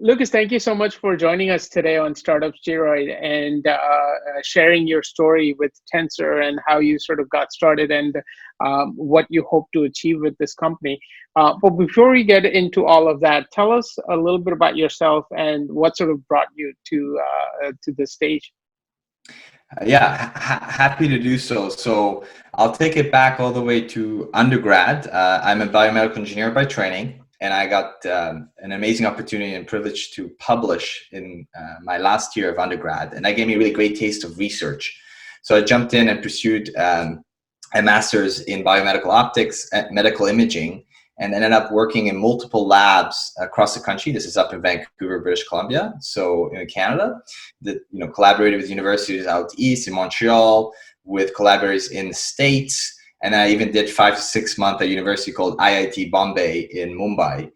Lucas, thank you so much for joining us today on Startup Steroid and sharing your story with TENZR and how you sort of got started and what you hope to achieve with this company. But before we get into all of that, tell us a little bit about yourself and what sort of brought you to this stage. Happy to do so. So I'll take it back all the way to undergrad. I'm a biomedical engineer by training. And I got an amazing opportunity and privilege to publish in my last year of undergrad. And that gave me a really great taste of research. So I jumped in and pursued a master's in biomedical optics and medical imaging, and ended up working in multiple labs across the country. This is up in Vancouver, British Columbia, so in Canada. That collaborated with universities out east in Montreal, with collaborators in the States. And I even did 5 to 6 months at a university called IIT Bombay in Mumbai.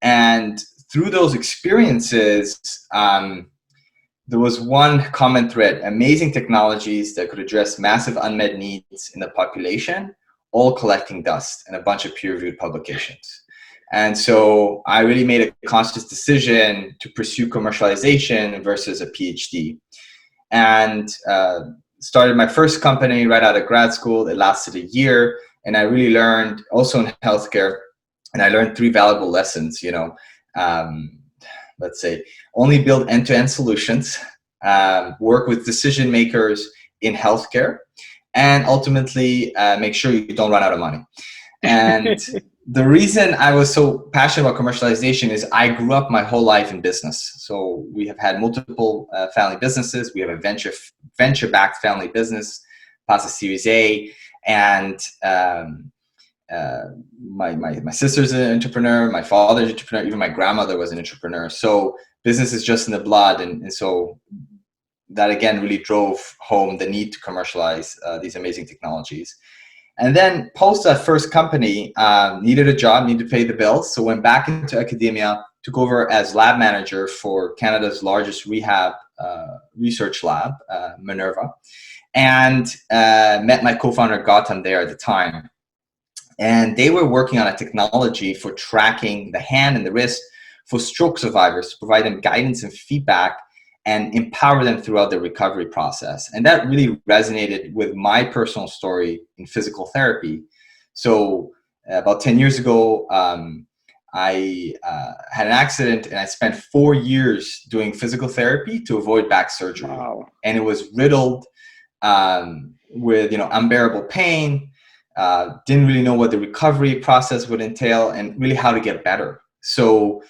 And through those experiences, there was one common thread: amazing technologies that could address massive unmet needs in the population, all collecting dust and a bunch of peer-reviewed publications. And so I really made a conscious decision to pursue commercialization versus a PhD. And started my first company right out of grad school. It lasted a year, and I really learned also in healthcare. And I learned 3 valuable lessons. Let's say, only build end-to-end solutions, work with decision makers in healthcare, and ultimately make sure you don't run out of money. And the reason I was so passionate about commercialization is I grew up my whole life in business. So we have had multiple family businesses. We have a venture-backed family business, past a Series A, and my sister's an entrepreneur, my father's an entrepreneur, even my grandmother was an entrepreneur. So business is just in the blood, and so that again really drove home the need to commercialize these amazing technologies. And then post that first company, needed a job, needed to pay the bills. So went back into academia, took over as lab manager for Canada's largest rehab research lab, Minerva, and met my co-founder Gautam there at the time. And they were working on a technology for tracking the hand and the wrist for stroke survivors to provide them guidance and feedback and empower them throughout the recovery process. And that really resonated with my personal story in physical therapy. So about 10 years ago, I had an accident, and I spent 4 years doing physical therapy to avoid back surgery. Wow. And it was riddled with unbearable pain, didn't really know what the recovery process would entail and really how to get better. So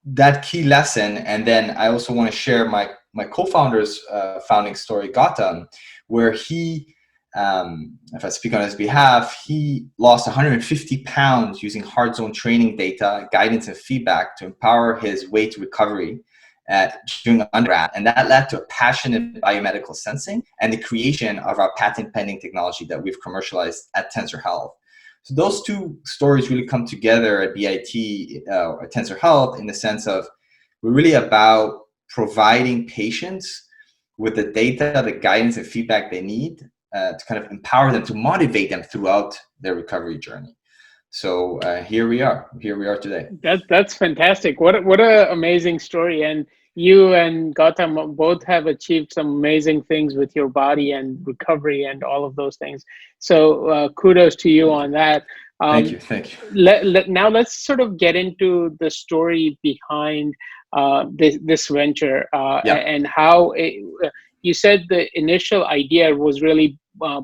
that key lesson. And then I also want to share my co-founder's founding story, Gautam, where he, if I speak on his behalf, he lost 150 pounds using hard zone training data, guidance, and feedback to empower his way to recovery during undergrad. And that led to a passion in biomedical sensing and the creation of our patent pending technology that we've commercialized at TENZR Health. So those 2 stories really come together at BIT or TENZR Health in the sense of we're really about providing patients with the data, the guidance, and feedback they need to kind of empower them, to motivate them throughout their recovery journey. So here we are today. That's fantastic. What a amazing story. And you and Gautam both have achieved some amazing things with your body and recovery and all of those things. So kudos to you on that. Thank you. Now let's sort of get into the story behind this venture and how you said the initial idea was really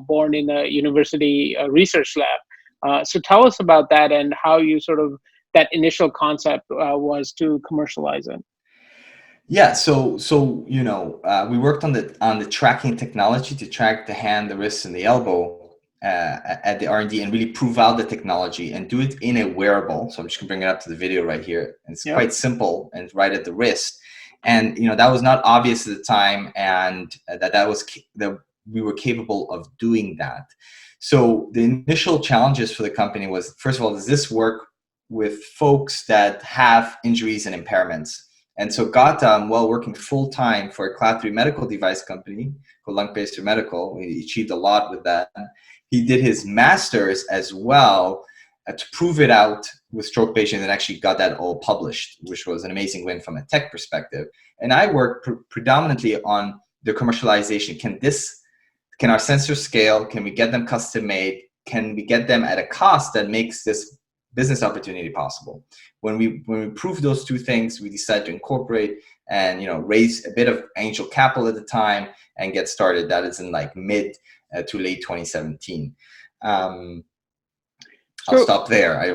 born in a university research lab. So tell us about that and how you sort of, that initial concept was to commercialize it. Yeah, so we worked on the tracking technology to track the hand, the wrist, and the elbow at the R&D, and really prove out the technology and do it in a wearable. So I'm just gonna bring it up to the video right here. It's quite simple and right at the wrist, and that was not obvious at the time, and that we were capable of doing that. So the initial challenges for the company was, first of all, does this work with folks that have injuries and impairments? And so Gautam, while working full-time for a Class 3 medical device company called Lung-Pacer Medical, he achieved a lot with that. He did his master's as well to prove it out with stroke patients and actually got that all published, which was an amazing win from a tech perspective. And I work predominantly on the commercialization. Can our sensors scale? Can we get them custom made? Can we get them at a cost that makes this business opportunity possible? When we prove those two things, we decide to incorporate and raise a bit of angel capital at the time and get started. That is in like mid to late 2017. I'll stop there. I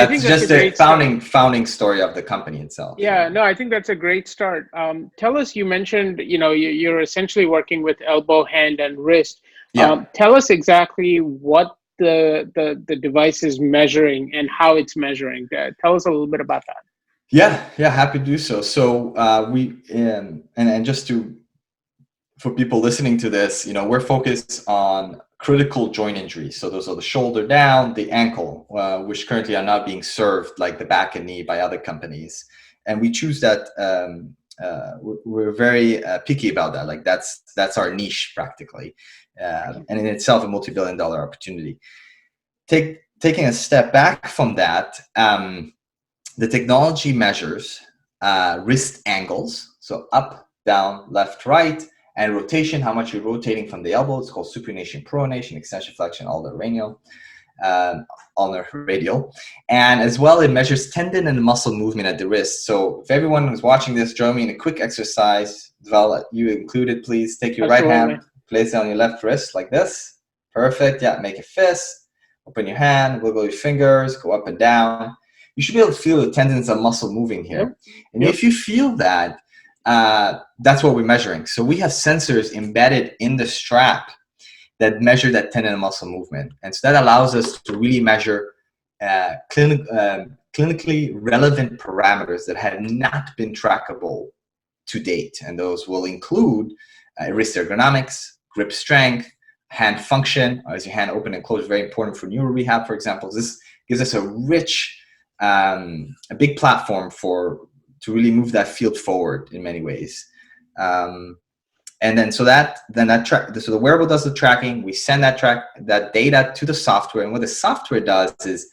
think that's just a great founding story of the company itself. Yeah, no, I think that's a great start. Tell us, you mentioned, you're essentially working with elbow, hand, and wrist. Tell us exactly what the device is measuring and how it's measuring. Tell us a little bit about that. Yeah, happy to do so. So and just for people listening to this, we're focused on critical joint injuries. So those are the shoulder down, the ankle, which currently are not being served like the back and knee by other companies. And we choose that. We're very picky about that. Like that's our niche practically, and in itself a multi-billion-dollar opportunity. Taking a step back from that, the technology measures wrist angles, so up, down, left, right, and rotation, how much you're rotating from the elbow. It's called supination, pronation, extension, flexion, ulnar radial. And as well, it measures tendon and muscle movement at the wrist. So if everyone who's watching this, join me in a quick exercise. Val, you included, please. Take your right hand, place it on your left wrist like this. Perfect. Yeah, make a fist. Open your hand, wiggle your fingers, go up and down. You should be able to feel the tendons and muscle moving here. And if you feel that, that's what we're measuring. So we have sensors embedded in the strap that measure that tendon and muscle movement. And so that allows us to really measure clinically relevant parameters that have not been trackable to date. And those will include wrist ergonomics, grip strength, hand function. Is your hand open and closed? Very important for neuro rehab, for example. This gives us a rich, a big platform to really move that field forward in many ways. And then so the wearable does the tracking. We send that data to the software. And what the software does is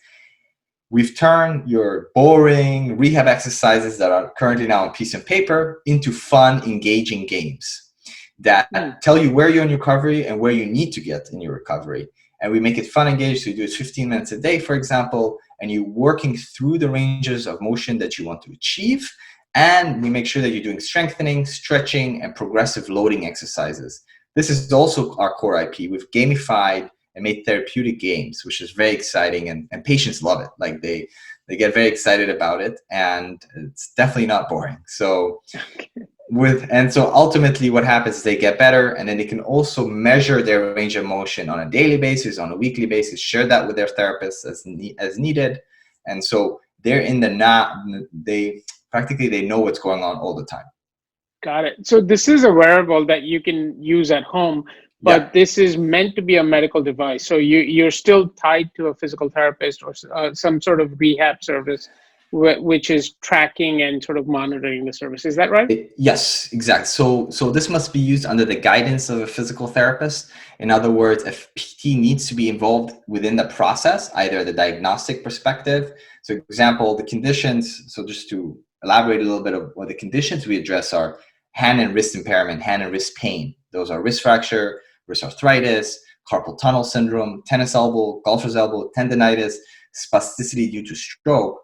we've turned your boring rehab exercises that are currently now on piece of paper into fun, engaging games that tell you where you're in recovery and where you need to get in your recovery. And we make it fun, engaged. So you do it 15 minutes a day, for example, and you're working through the ranges of motion that you want to achieve. And we make sure that you're doing strengthening, stretching, and progressive loading exercises. This is also our core IP. We've gamified and made therapeutic games, which is very exciting, and patients love it. Like they get very excited about it, and it's definitely not boring. So so ultimately what happens is they get better, and then they can also measure their range of motion on a daily basis, on a weekly basis, share that with their therapists as needed. And so they're in practically they know what's going on all the time. Got it. So this is a wearable that you can use at home, but this is meant to be a medical device. So you're still tied to a physical therapist or some sort of rehab service, which is tracking and sort of monitoring the service. Is that right? Yes, exactly. So this must be used under the guidance of a physical therapist. In other words, if PT needs to be involved within the process, either the diagnostic perspective. So example, the conditions, so just to elaborate a little bit of what the conditions we address are: hand and wrist impairment, hand and wrist pain. Those are wrist fracture, wrist arthritis, carpal tunnel syndrome, tennis elbow, golfer's elbow, tendonitis, spasticity due to stroke.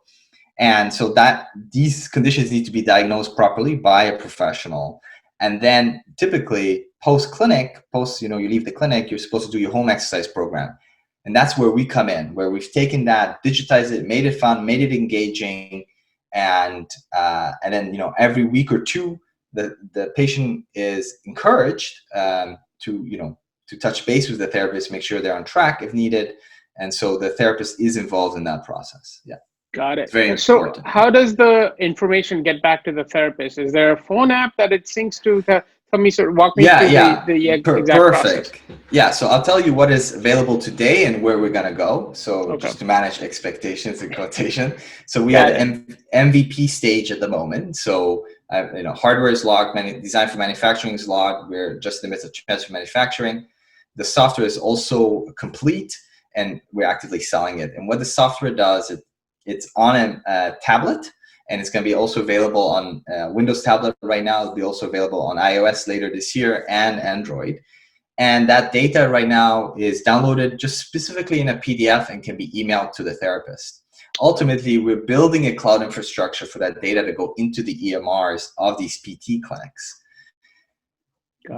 And so that these conditions need to be diagnosed properly by a professional. And then typically post-clinic, you leave the clinic, you're supposed to do your home exercise program. And that's where we come in, where we've taken that, digitized it, made it fun, made it engaging. And then, every week or two, the patient is encouraged to touch base with the therapist, make sure they're on track if needed. And so the therapist is involved in that process. Yeah. Got it. It's very important. So how does the information get back to the therapist? Is there a phone app that it syncs to? Walk me through the exact process. Yeah, so I'll tell you what is available today and where we're going to go. So just to manage expectations and quotation. So we are at MVP stage at the moment. So hardware is logged, design for manufacturing is logged. We're just in the midst of transfer manufacturing. The software is also complete, and we're actively selling it. And what the software does, It's on a tablet, and it's going to be also available on Windows tablet right now. It'll be also available on iOS later this year and Android. And that data right now is downloaded just specifically in a PDF and can be emailed to the therapist. Ultimately, we're building a cloud infrastructure for that data to go into the EMRs of these PT clinics.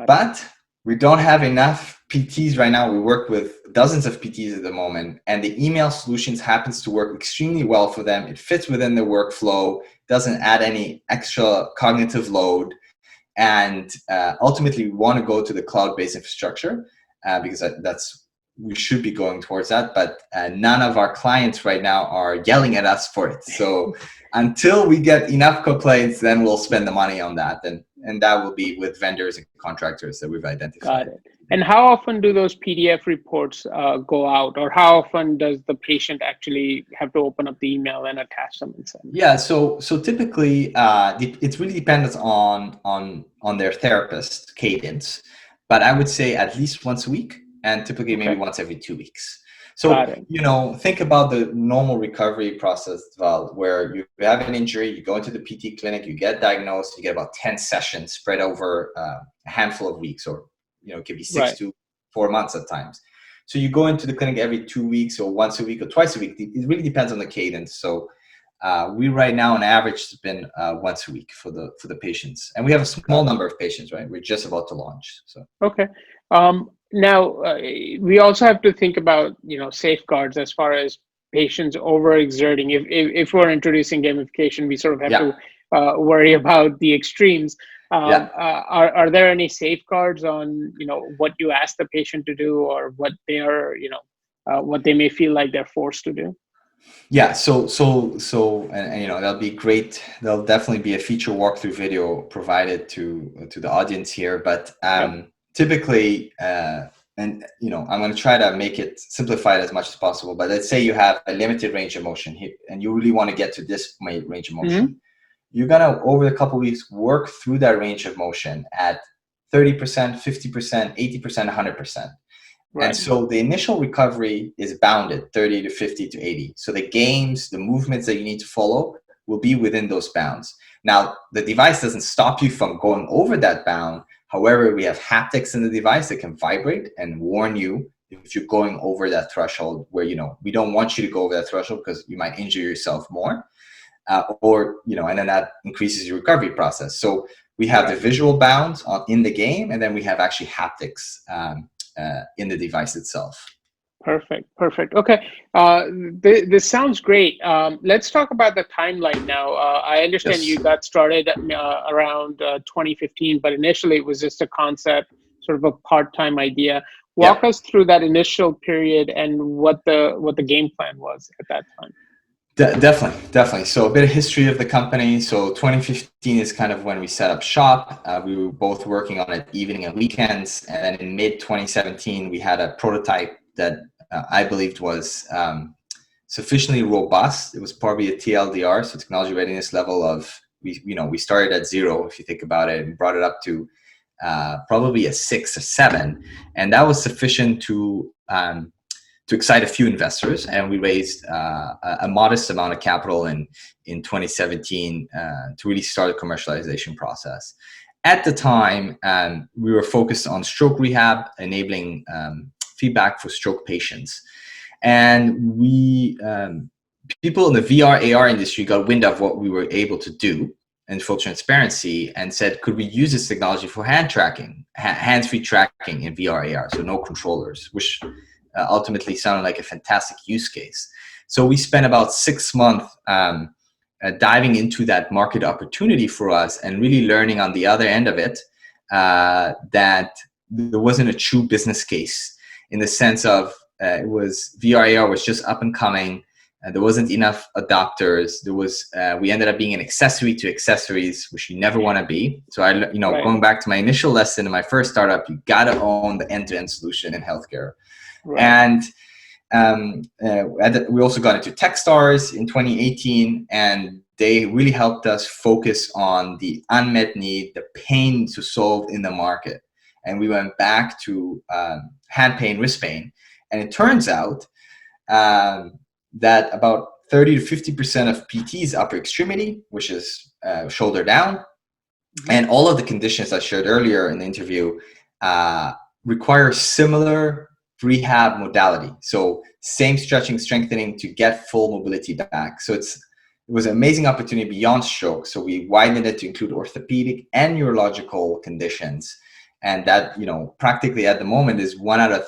But we don't have enough PTs right now. We work with dozens of PTs at the moment, and the email solutions happens to work extremely well for them. It fits within their workflow, doesn't add any extra cognitive load. And ultimately, we want to go to the cloud-based infrastructure because we should be going towards that. But none of our clients right now are yelling at us for it. So until we get enough complaints, then we'll spend the money on that. And that will be with vendors and contractors that we've identified. Got it. And how often do those PDF reports go out, or how often does the patient actually have to open up the email and attach them and send? Yeah, so typically it really depends on their therapist cadence, but I would say at least once a week, and typically maybe once every 2 weeks. So think about the normal recovery process, Val, where you have an injury, you go into the PT clinic, you get diagnosed, you get about 10 sessions spread over a handful of weeks, or it could be 6 to 4 months at times. So you go into the clinic every 2 weeks, or once a week, or twice a week. It really depends on the cadence. So we right now on average has been once a week for the patients, and we have a small number of patients. Right, we're just about to launch. So now we also have to think about safeguards as far as patients overexerting. If we're introducing gamification, we sort of have to worry about the extremes. Are there any safeguards on what you ask the patient to do, or what they are what they may feel like they're forced to do? Yeah, so that'll be great. There'll definitely be a feature walkthrough video provided to the audience here. But typically, and I'm going to try to make it simplified as much as possible. But let's say you have a limited range of motion here, and you really want to get to this range of motion. Mm-hmm. You're gonna, over a couple of weeks, work through that range of motion at 30%, 50%, 80%, 100%. Right. And so the initial recovery is bounded 30 to 50 to 80. So the games, the movements that you need to follow will be within those bounds. Now, the device doesn't stop you from going over that bound. However, we have haptics in the device that can vibrate and warn you if you're going over that threshold where, we don't want you to go over that threshold because you might injure yourself more. And then that increases your recovery process. So we have the visual bounds in the game, and then we have actually haptics in the device itself. Perfect. Okay. This sounds great. Let's talk about the timeline now. I understand you got started around 2015, but initially it was just a concept, sort of a part-time idea. Walk us through that initial period and what the game plan was at that time. Definitely. So a bit of history of the company. So 2015 is kind of when we set up shop. We were both working on it evening and weekends. And then in mid 2017, we had a prototype that I believed was sufficiently robust. It was probably a TLDR, so technology readiness level of, we started at 0, if you think about it, and brought it up to probably a 6 or 7. And that was sufficient to excite a few investors, and we raised a modest amount of capital in 2017 to really start the commercialization process. At the time, we were focused on stroke rehab, enabling feedback for stroke patients. And people in the VR AR industry got wind of what we were able to do in full transparency and said, could we use this technology for hands-free tracking in VR AR, so no controllers, which ultimately sounded like a fantastic use case. So we spent about 6 months diving into that market opportunity for us and really learning on the other end of it that there wasn't a true business case, in the sense of VR AR was just up and coming. There wasn't enough adopters. We ended up being an accessory to accessories, which you never want to be. So going back to my initial lesson in my first startup, you got to own the end-to-end solution in healthcare. Right. And we also got into Techstars in 2018, and they really helped us focus on the unmet need, the pain to solve in the market. And we went back to hand pain, wrist pain. And it turns out that about 30 to 50% of PT's upper extremity, which is shoulder down. And all of the conditions I shared earlier in the interview require similar rehab modality. So same stretching, strengthening to get full mobility back. So it was an amazing opportunity beyond stroke. So we widened it to include orthopedic and neurological conditions. And that, practically at the moment is one out of,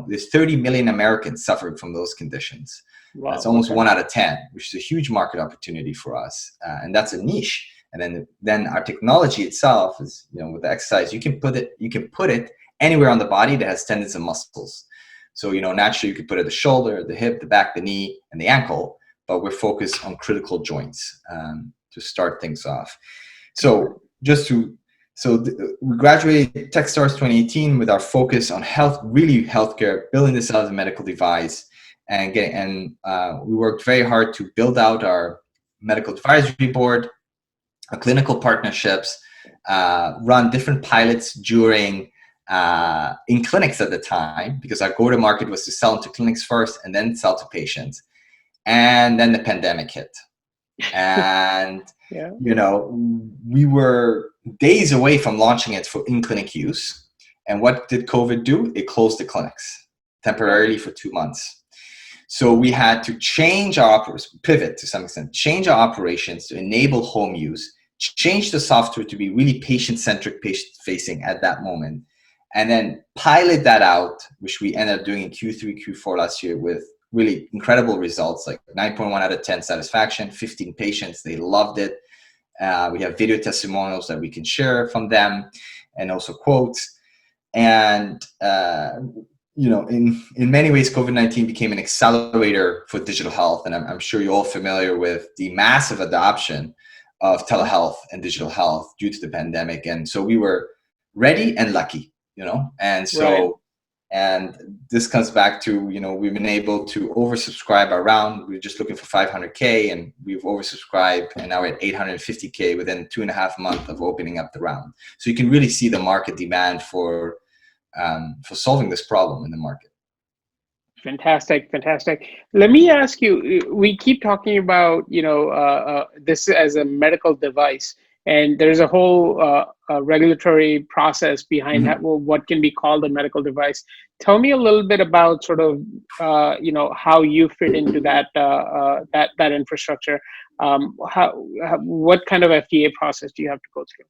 there's 30 million Americans suffering from those conditions. Wow, that's almost 1 out of 10, which is a huge market opportunity for us. And that's a niche. And then our technology itself is, with the exercise, you can put it anywhere on the body that has tendons and muscles. So, naturally you could put it at the shoulder, the hip, the back, the knee, and the ankle, but we're focused on critical joints to start things off. So we graduated Techstars 2018 with our focus on healthcare, building this out as a medical device, and we worked very hard to build out our medical advisory board, our clinical partnerships, run different pilots in clinics at the time, because our go-to-market was to sell into clinics first and then sell to patients. And then the pandemic hit. And, we were days away from launching it for in-clinic use. And what did COVID do? It closed the clinics temporarily for 2 months. So we had to pivot to some extent, change our operations to enable home use, change the software to be really patient-centric, patient-facing at that moment, and then pilot that out, which we ended up doing in Q3, Q4 last year with really incredible results, like 9.1 out of 10 satisfaction, 15 patients, they loved it. We have video testimonials that we can share from them, and also quotes. And, in many ways, COVID-19 became an accelerator for digital health. And I'm sure you're all familiar with the massive adoption of telehealth and digital health due to the pandemic. And so we were ready and lucky, and so, right. And this comes back to, we've been able to oversubscribe our round. We were just looking for 500K, and we've oversubscribed, and now we're at 850K within 2.5 months of opening up the round. So you can really see the market demand for solving this problem in the market. Fantastic. Let me ask you, we keep talking about, this as a medical device, and there's a whole regulatory process behind what can be called a medical device. Tell me a little bit about sort of, how you fit into that infrastructure. What kind of FDA process do you have to go through?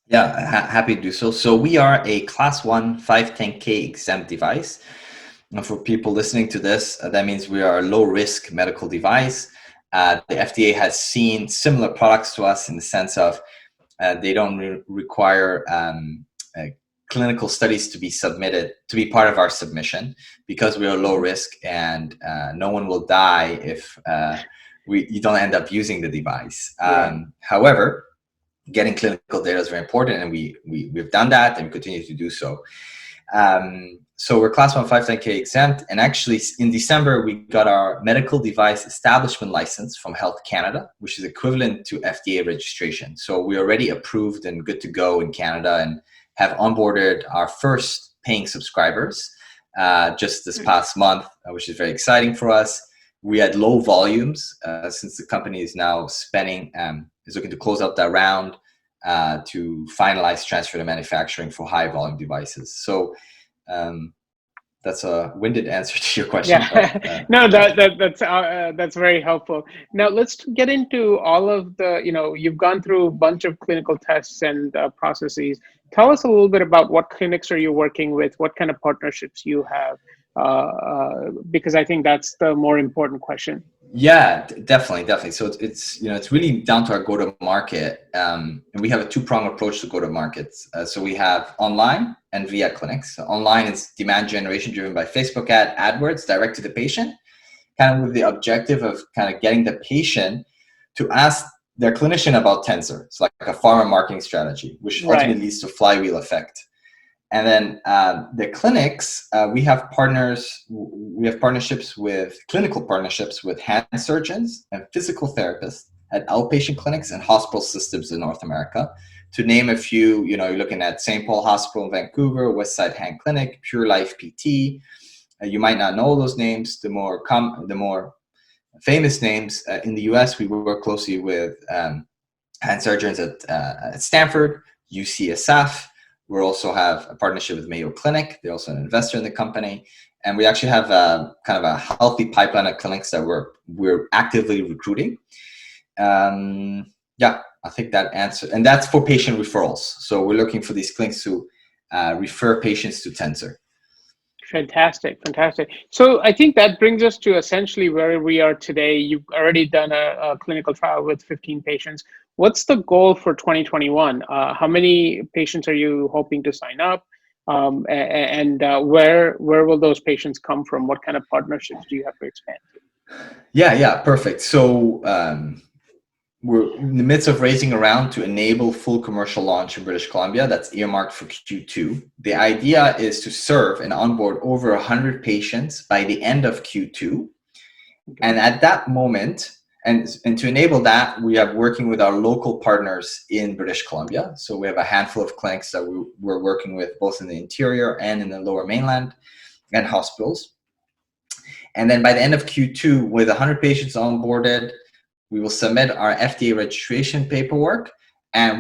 Yeah, happy to do so. So we are a Class 1 510K exempt device. And for people listening to this, that means we are a low-risk medical device. The FDA has seen similar products to us in the sense of they don't require clinical studies to be submitted, to be part of our submission, because we are low risk, and no one will die if you don't end up using the device. However, getting clinical data is very important, and we've done that, and we continue to do so. So we're Class 1 510K exempt, and actually in December we got our medical device establishment license from Health Canada, which is equivalent to FDA registration. So we're already approved and good to go in Canada, and have onboarded our first paying subscribers just this past month, which is very exciting for us. We had low volumes since the company is now is looking to close out that round to finalize transfer to manufacturing for high volume devices. So that's a winded answer to your question. Yeah. No, that's very helpful. Now let's get into all of the, you've gone through a bunch of clinical tests and processes. Tell us a little bit about what clinics are you working with, what kind of partnerships you have, because I think that's the more important question. Yeah, definitely. So it's really down to our go-to-market, and we have a two-pronged approach to go-to-market. So we have online and via clinics. So online is demand generation driven by Facebook AdWords direct to the patient, kind of with the objective of kind of getting the patient to ask their clinician about TENZR. It's like a pharma marketing strategy, which ultimately leads to flywheel effect. And then the clinics, we have partnerships with clinical partnerships with hand surgeons and physical therapists at outpatient clinics and hospital systems in North America. To name a few, you're looking at St. Paul Hospital in Vancouver, Westside Hand Clinic, Pure Life PT. You might not know those names. The more famous names. In the US, we work closely with hand surgeons at Stanford, UCSF. We also have a partnership with Mayo Clinic. They're also an investor in the company. And we actually have kind of a healthy pipeline of clinics that we're actively recruiting. Yeah, I think that answered. And that's for patient referrals. So we're looking for these clinics to refer patients to TENZR. Fantastic, fantastic. So I think that brings us to essentially where we are today. You've already done a clinical trial with 15 patients. What's the goal for 2021? How many patients are you hoping to sign up? And where will those patients come from? What kind of partnerships do you have to expand to? Yeah, perfect. So we're in the midst of raising a round to enable full commercial launch in British Columbia. That's earmarked for Q2. The idea is to serve and onboard over 100 patients by the end of Q2. And at that moment, and to enable that, we are working with our local partners in British Columbia. So we have a handful of clinics that we're working with both in the interior and in the lower mainland, and hospitals. And then by the end of Q2, with 100 patients onboarded, we will submit our FDA registration paperwork, and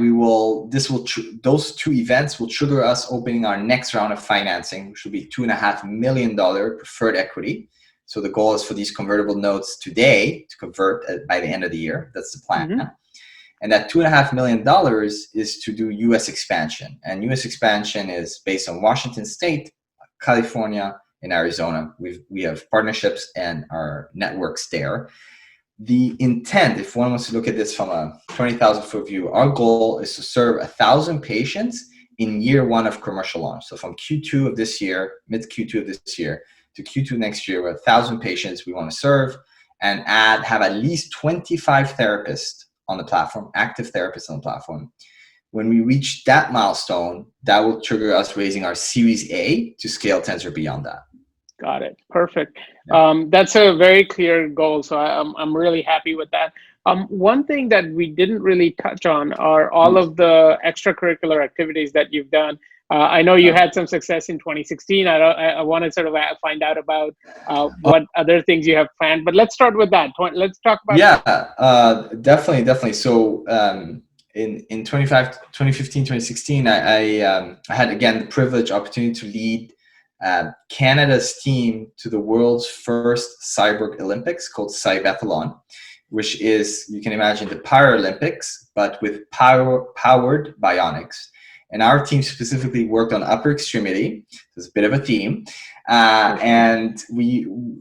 those two events will trigger us opening our next round of financing, which will be $2.5 million preferred equity. So the goal is for these convertible notes today to convert by the end of the year. That's the plan. Mm-hmm. And that $2.5 million is to do U.S. expansion. And U.S. expansion is based on Washington State, California, and Arizona. We have partnerships and our networks there. The intent, if one wants to look at this from a 20,000-foot view, our goal is to serve 1,000 patients in year one of commercial launch. So from Q2 of this year, mid Q2 of this year, to Q2 next year, with 1,000 patients we want to serve, and have at least 25 therapists on the platform, active therapists on the platform. When we reach that milestone, that will trigger us raising our Series A to scale TENZR beyond that. Got it. Perfect. Yeah. That's a very clear goal. So I'm really happy with that. One thing that we didn't really touch on are all of the extracurricular activities that you've done. I know you had some success in 2016. I want to sort of find out about what other things you have planned, but let's start with that. Let's talk about. Yeah, definitely. So in 2015, 2016, I had, again, the privilege, opportunity to lead Canada's team to the world's first cyborg Olympics called Cybathlon, which is, you can imagine, the Paralympics, but with powered bionics. And our team specifically worked on upper extremity. It's a bit of a theme. And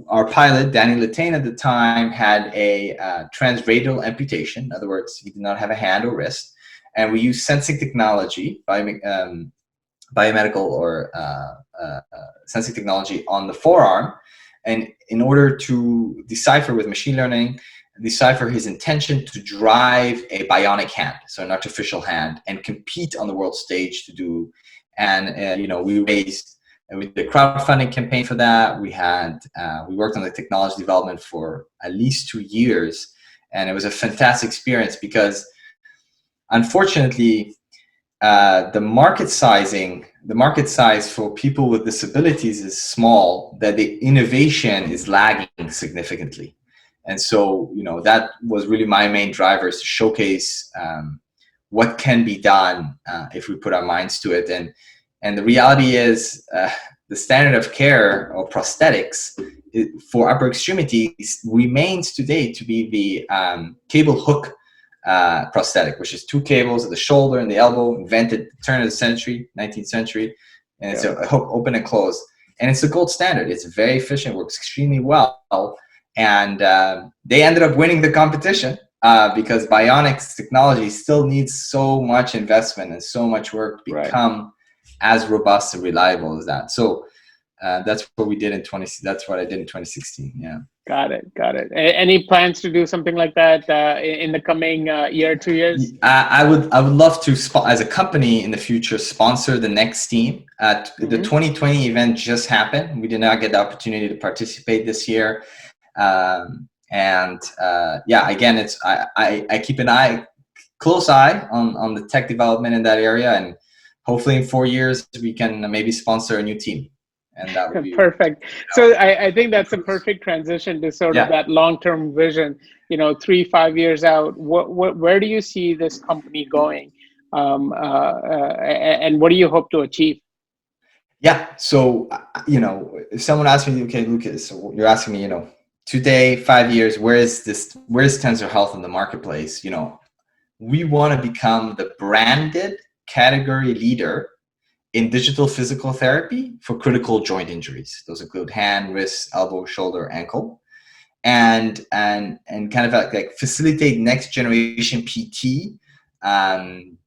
our pilot, Danny Latane, at the time had a transradial amputation. In other words, he did not have a hand or wrist. And we used sensing technology, biomedical or sensing technology on the forearm. And in order to decipher with machine learning, decipher his intention to drive a bionic hand, so an artificial hand, and compete on the world stage to do. And we did a crowdfunding campaign for that. We worked on the technology development for at least 2 years, and it was a fantastic experience because, unfortunately, the market size for people with disabilities is small, that the innovation is lagging significantly. And so, that was really my main driver, is to showcase what can be done if we put our minds to it. And the reality is, the standard of care or prosthetics for upper extremities remains today to be the cable hook prosthetic, which is 2 cables at the shoulder and the elbow, invented turn of the century, 19th century. And it's a hook, open and close. And it's the gold standard. It's very efficient, works extremely well. And they ended up winning the competition because bionics technology still needs so much investment and so much work to become as robust and reliable as that. So that's what we did that's what I did in 2016. Yeah. Got it. Any plans to do something like that in the coming year, 2 years? I would love to, as a company in the future, sponsor the next team. The 2020 event just happened. We did not get the opportunity to participate this year. Again, I keep an close eye on the tech development in that area, and hopefully in 4 years we can maybe sponsor a new team and that would be perfect. So I think that's a perfect transition to sort of yeah. that long-term vision. 3-5 years out, where do you see this company going, and what do you hope to achieve? Yeah. So, if someone asks me, okay, Lucas, so you're asking me, today, 5 years, where's TENZR Health in the marketplace? We want to become the branded category leader in digital physical therapy for critical joint injuries. Those include hand, wrist, elbow, shoulder, ankle, and kind of like facilitate next generation PT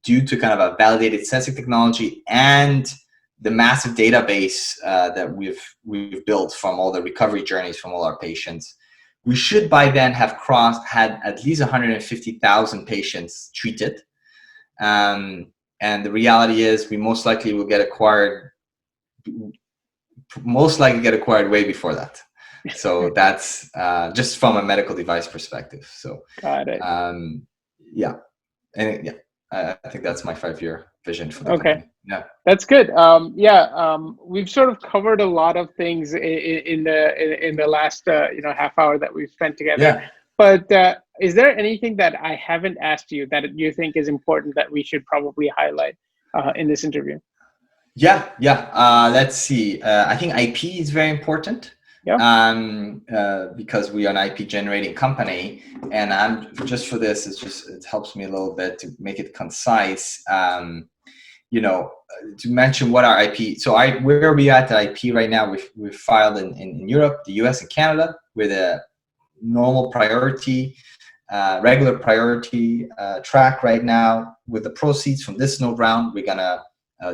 due to kind of a validated sensing technology and the massive database that we've built from all the recovery journeys from all our patients. We should by then have had at least 150,000 patients treated. And the reality is we most likely get acquired way before that. So that's just from a medical device perspective. So got it. Yeah. And yeah, I think that's my 5-year vision for the company. Yeah, that's good. We've sort of covered a lot of things in the last half hour that we've spent together. Yeah. But is there anything that I haven't asked you that you think is important that we should probably highlight in this interview? Yeah. Let's see. I think IP is very important. Yeah. Because we are an IP generating company, and I'm just for this. It helps me a little bit to make it concise. To mention what our IP. So where are we at the IP right now? We've filed in Europe, the US, and Canada with a normal priority, regular priority track right now. With the proceeds from this node round, we're gonna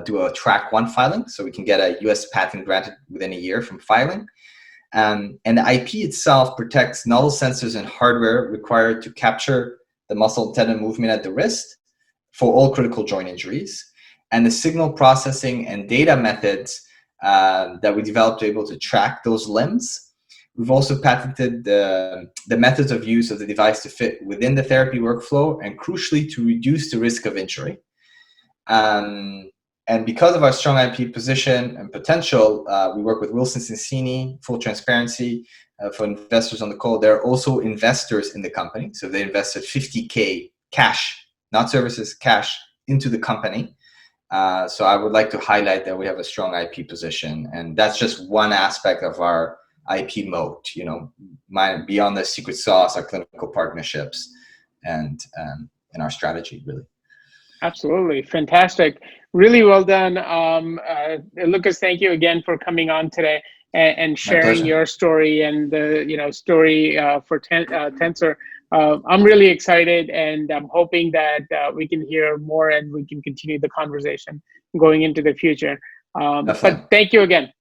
do a track 1 filing, so we can get a US patent granted within a year from filing. And the IP itself protects novel sensors and hardware required to capture the muscle and tendon movement at the wrist for all critical joint injuries, and the signal processing and data methods that we developed to be able to track those limbs. We've also patented the methods of use of the device to fit within the therapy workflow and crucially to reduce the risk of injury. And because of our strong IP position and potential, we work with Wilson Sonsini, full transparency for investors on the call. They're also investors in the company. So they invested $50K cash, not services, cash into the company. So I would like to highlight that we have a strong IP position. And that's just one aspect of our IP moat, beyond the secret sauce, our clinical partnerships, and our strategy, really. Absolutely. Fantastic. Really well done. Lucas, thank you again for coming on today and sharing your story and the story for TENZR. I'm really excited, and I'm hoping that we can hear more and we can continue the conversation going into the future. But thank you again.